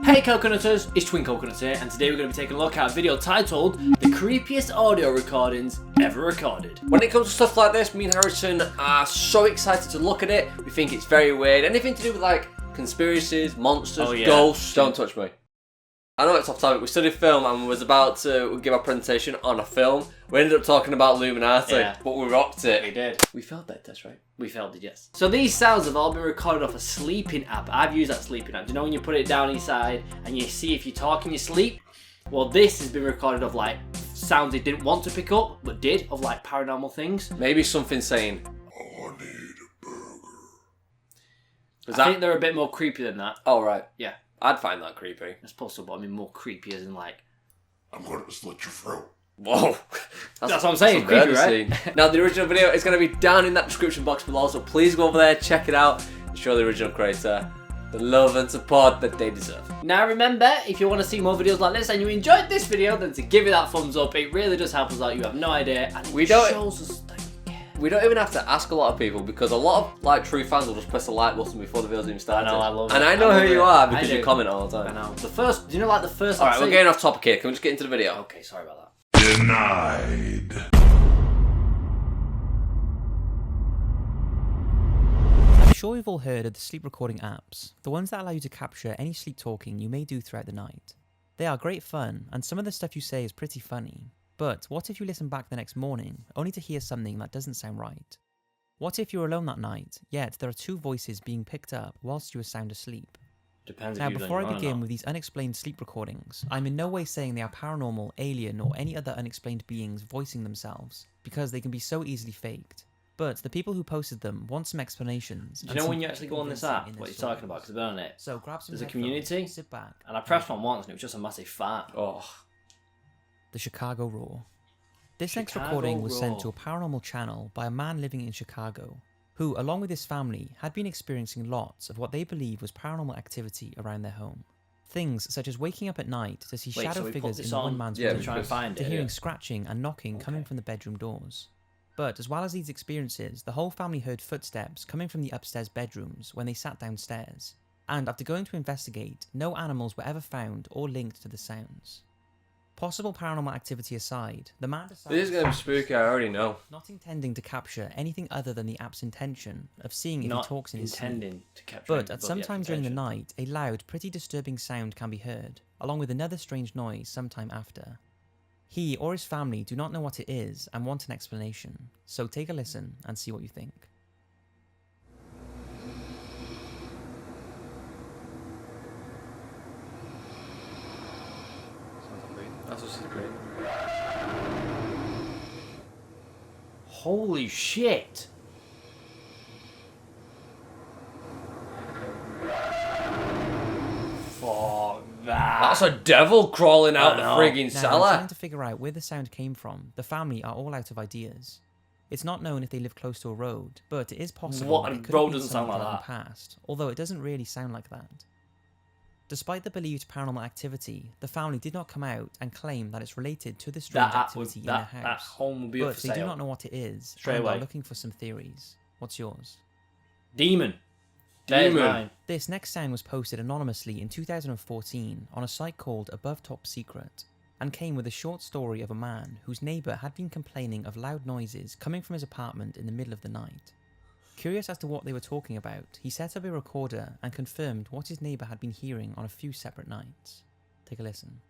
Hey Coconutters, it's Twin Coconuts here, and today we're going to be taking a look at a video titled The Creepiest Audio Recordings Ever Recorded. When it comes to stuff like this, me and Harrison are so excited to look at it. We think it's very weird. Anything to do with like conspiracies, monsters, ghosts. Don't touch me. I know it's off topic. We studied film and we was about to give our presentation on a film. We ended up talking about Illuminati, but we rocked it. We did. We failed that test, right? We failed it, yes. So these sounds have all been recorded off a sleeping app. I've used that sleeping app. Do you know when you put it down inside and you see if you talk in your sleep? Well, this has been recorded of like sounds it didn't want to pick up, but did, of like paranormal things. Maybe something saying, I need a burger. I think they're a bit more creepy than that. Oh, right. Yeah. I'd find that creepy. I suppose so, but I mean more creepy as in like... I'm going to slit your throat. Whoa. That's what I'm saying, creepy, right? Now, the original video is going to be down in that description box below, so please go over there, check it out, and show the original creator the love and support that they deserve. Now remember, if you want to see more videos like this and you enjoyed this video, then to give it that thumbs up. It really does help us out. You have no idea. And it shows us that you care. We don't even have to ask a lot of people because a lot of like true fans will just press the like button before the video's even started. I know, I love it. And I know who you are because you comment all the I time. know. The first, do you know like the first... Alright, we're getting off topic here. Can we just get into the video? Okay, sorry about that. Denied. I'm sure you've all heard of the sleep recording apps, the ones that allow you to capture any sleep talking you may do throughout the night. They are great fun, and some of the stuff you say is pretty funny. But what if you listen back the next morning, only to hear something that doesn't sound right? What if you're alone that night, yet there are two voices being picked up whilst you are sound asleep? Depends Now, if before I begin with these unexplained sleep recordings, I'm in no way saying they are paranormal, alien, or any other unexplained beings voicing themselves, because they can be so easily faked. But the people who posted them want some explanations. Do you know when you actually go on this app, what you're talking about? Because I've been on it. So grab some There's a headphones, community, sit back, and I pressed one once and it was just a massive fart. Oh. The Chicago Roar. This next Chicago recording was Roar. sent to a paranormal channel by a man living in Chicago, who, along with his family, had been experiencing lots of what they believe was paranormal activity around their home. Things such as waking up at night to see shadow figures in one man's room, try and find to it, hearing scratching and knocking coming from the bedroom doors. But as well as these experiences, the whole family heard footsteps coming from the upstairs bedrooms when they sat downstairs, and after going to investigate, no animals were ever found or linked to the sounds. Possible paranormal activity aside, the man decided... This is going to be spooky, I already know. Not intending to capture anything other than the app's intention of seeing if he talks in his sleep. To capture But at some time during the night, a loud, pretty disturbing sound can be heard, along with another strange noise sometime after. He or his family do not know what it is and want an explanation, so take a listen and see what you think. That's what she's great. Holy shit! Fuck that. That's a devil crawling out the frigging Now, cellar. trying to figure out where the sound came from, the family are all out of ideas. It's not known if they live close to a road, but it is possible What? that A it could road have been doesn't sound someone like driving past, although it doesn't really sound like that. Despite the believed paranormal activity, the family did not come out and claim that it's related to the strange activity in their house. That home will be up but for they sale. do not know what it is, Straight and away. are looking for some theories. What's yours? Demon. There's mine. This next sound was posted anonymously in 2014 on a site called Above Top Secret, and came with a short story of a man whose neighbour had been complaining of loud noises coming from his apartment in the middle of the night. Curious as to what they were talking about, he set up a recorder and confirmed what his neighbour had been hearing on a few separate nights. Take a listen.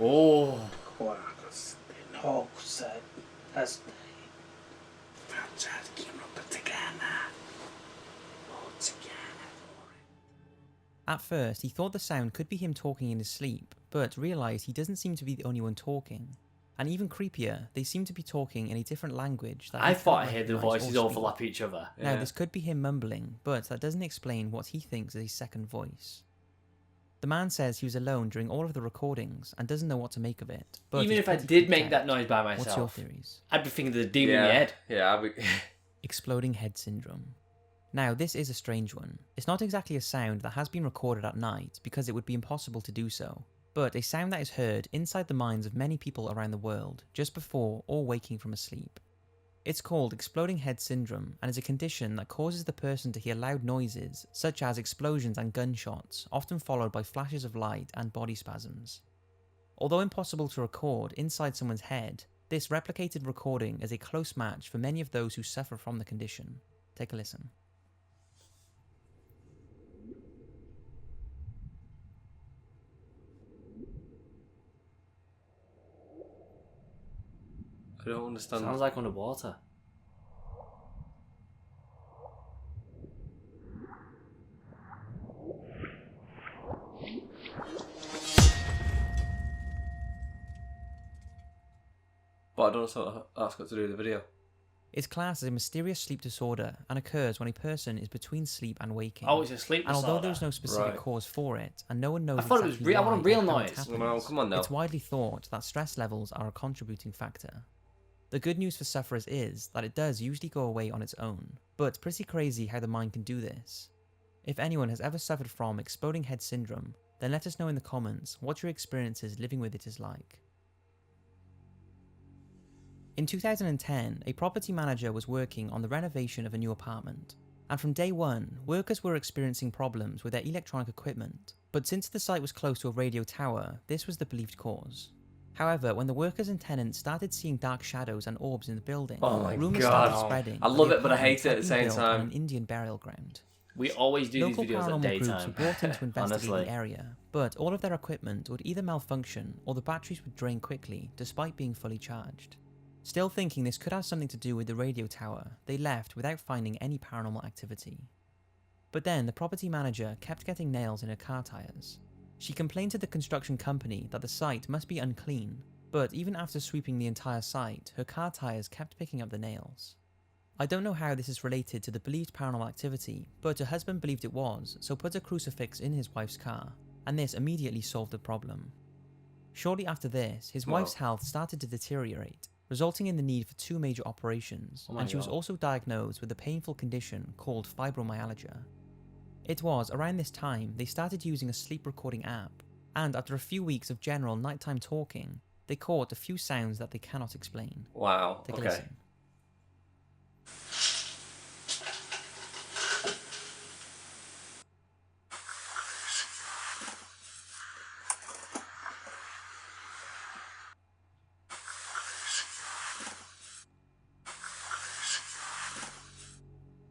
Oh. At first, he thought the sound could be him talking in his sleep, but realised he doesn't seem to be the only one talking. And even creepier, they seem to be talking in a different language that I he thought I can't heard the recognise voices or speak. overlap each other. Now, this could be him mumbling, but that doesn't explain what he thinks is a second voice. The man says he was alone during all of the recordings and doesn't know what to make of it. But Even he's if I pretty did freaked make out. that noise by myself, What's your theories? I'd be thinking there's a demon in your head. Yeah, I'll be... Exploding head syndrome. Now, this is a strange one. It's not exactly a sound that has been recorded at night because it would be impossible to do so, but a sound that is heard inside the minds of many people around the world just before or waking from a sleep. It's called exploding head syndrome and is a condition that causes the person to hear loud noises such as explosions and gunshots, often followed by flashes of light and body spasms. Although impossible to record inside someone's head, this replicated recording is a close match for many of those who suffer from the condition. Take a listen. I don't understand. Sounds like underwater. But I don't understand what that's got to do with the video. It's classed as a mysterious sleep disorder and occurs when a person is between sleep and waking. Oh, it's a sleep And disorder. although there's no specific Right. cause for it, and no one knows I thought it was exactly real. I want a why real or how it noise. happens, Well, come on now. it's widely thought that stress levels are a contributing factor. The good news for sufferers is that it does usually go away on its own, but it's pretty crazy how the mind can do this. If anyone has ever suffered from exploding head syndrome, then let us know in the comments what your experiences living with it is like. In 2010, a property manager was working on the renovation of a new apartment, and from day one, workers were experiencing problems with their electronic equipment, but since the site was close to a radio tower, this was the believed cause. However, when the workers and tenants started seeing dark shadows and orbs in the building, Oh my rumours God. started spreading. I that love the it, but I hate apartment it at had the been same built on time. an Indian burial ground. We always do Local these videos at paranormal groups were daytime. brought in to investigate Honestly. the area, but all of their equipment would either malfunction or the batteries would drain quickly despite being fully charged. Still thinking this could have something to do with the radio tower, they left without finding any paranormal activity. But then the property manager kept getting nails in her car tyres. She complained to the construction company that the site must be unclean, but even after sweeping the entire site, her car tyres kept picking up the nails. I don't know how this is related to the believed paranormal activity, but her husband believed it was, so put a crucifix in his wife's car, and this immediately solved the problem. Shortly after this, his wife's health started to deteriorate, resulting in the need for 2 major operations, Oh my and she was God. also diagnosed with a painful condition called fibromyalgia. It was around this time they started using a sleep recording app, and after a few weeks of general nighttime talking, they caught a few sounds that they cannot explain. Wow. Take a Okay. listen.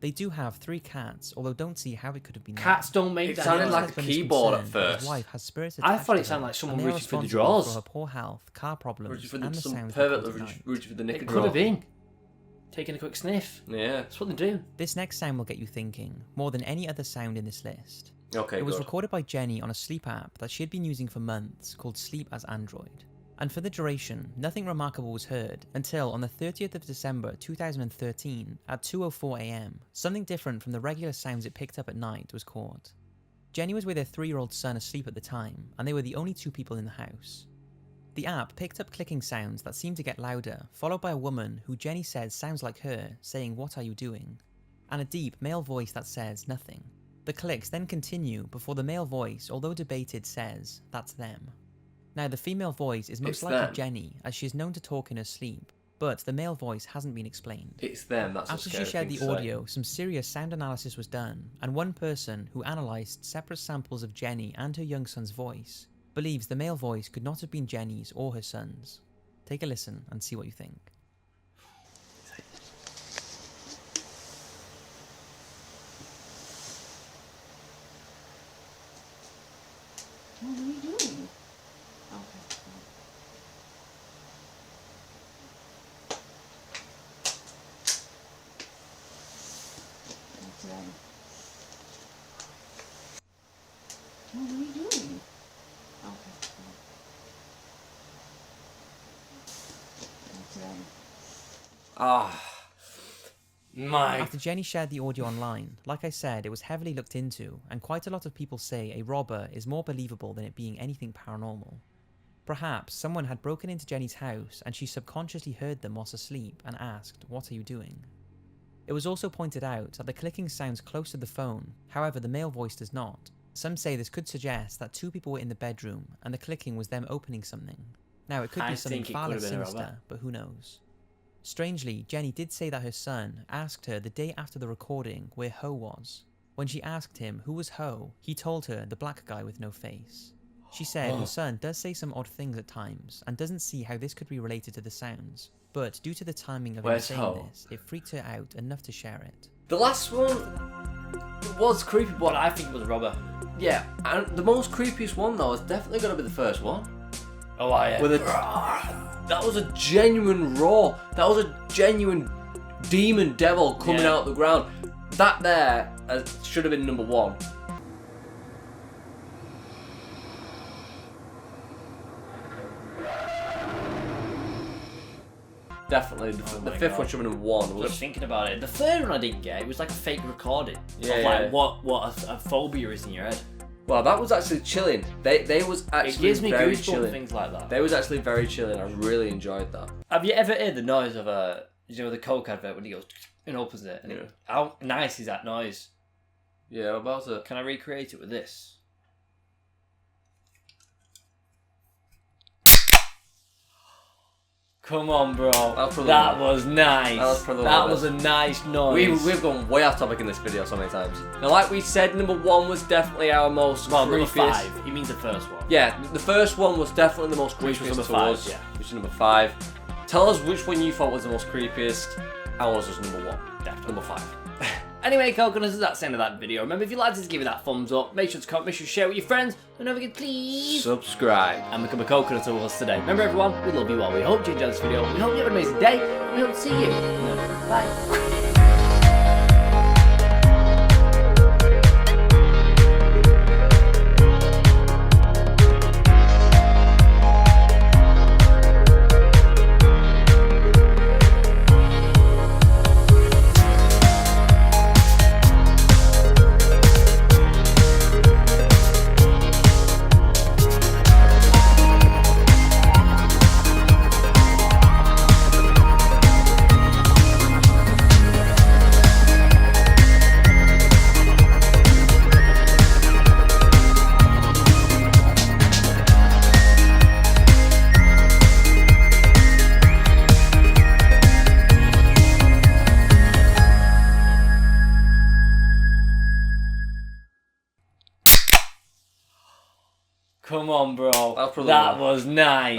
They do have 3 cats, although don't see how it could have been Cats don't make It that sounded noise. like a Husband is keyboard at concerned that first. His wife has spirits I attached thought to it sounded her, like someone and they are reaching for the responsible drawers. for her poor health, car problems, Reaching for and the some sounds pervert they that cause at night. reaching for the knicker It could have drawer. been. Taking a quick sniff. Yeah. That's what they do. This next sound will get you thinking, more than any other sound in this list. Okay, It was good. recorded by Jenny on a sleep app that she had been using for months called Sleep as Android. And for the duration, nothing remarkable was heard until on the 30th of December 2013 at 2:04 am, something different from the regular sounds it picked up at night was caught. Jenny was with her 3-year-old son asleep at the time, and they were the only 2 people in the house. The app picked up clicking sounds that seemed to get louder, followed by a woman who Jenny says sounds like her, saying "What are you doing?" and a deep male voice that says nothing. The clicks then continue before the male voice, although debated, says, "That's them." Now the female voice is most It's likely them. Jenny, as she is known to talk in her sleep, but the male voice hasn't been explained. It's them. That's After a she scary shared thing the to say. audio, some serious sound analysis was done, and one person who analysed separate samples of Jenny and her young son's voice believes the male voice could not have been Jenny's or her son's. Take a listen and see what you think. What are you doing? Okay. That's right. What are you doing? Okay. That's right. Ah. My. After Jenny shared the audio online, like I said, it was heavily looked into, and quite a lot of people say a robber is more believable than it being anything paranormal. Perhaps someone had broken into Jenny's house and she subconsciously heard them whilst asleep and asked, "What are you doing?" It was also pointed out that the clicking sounds close to the phone, however the male voice does not. Some say this could suggest that two people were in the bedroom and the clicking was them opening something. Now it could be something far less sinister, but who knows. Strangely, Jenny did say that her son asked her the day after the recording where Ho was. When she asked him who was Ho, he told her the black guy with no face. She said her son does say some odd things at times and doesn't see how this could be related to the sounds, but due to the timing of him saying this, it freaked her out enough to share it. The last one was creepy, What I think was a robber. yeah, and the most creepiest one though is definitely going to be the first one. Oh, yeah. With that was a genuine roar. That was a genuine demon devil coming out of the ground. That there should have been number one. Definitely, the fifth one should have been number one. Just thinking about it, the third one I didn't get. It was like a fake recording of like what a phobia is in your head. Well, that was actually chilling. They was actually It gives me very goosebumps chilling. and things like that. They was actually very chilling. I really enjoyed that. Have you ever heard the noise of the Coke advert when he goes and opens it? And how nice is that noise? Yeah, what about it? Can I recreate it with this? Come on, bro. That was nice. That was a nice noise. We've gone way off topic in this video so many times. Now, like we said, number one was definitely our most number creepiest. 5. He means the first one. Yeah, the first one was definitely the most creepiest. Which was number to 5, us, yeah. Which is number 5. Tell us which one you thought was the most creepiest. Ours was number 1. Definitely. Number 5. Anyway, coconuts, that's the end of that video. Remember, if you liked it, to give it that thumbs up. Make sure to comment, make sure to share with your friends. And don't forget, please Subscribe. and become a coconut with us today. Remember, everyone, we love you all. We hope you enjoyed this video. We hope you have an amazing day. We hope to see you. Bye. Come on, bro. That was nice.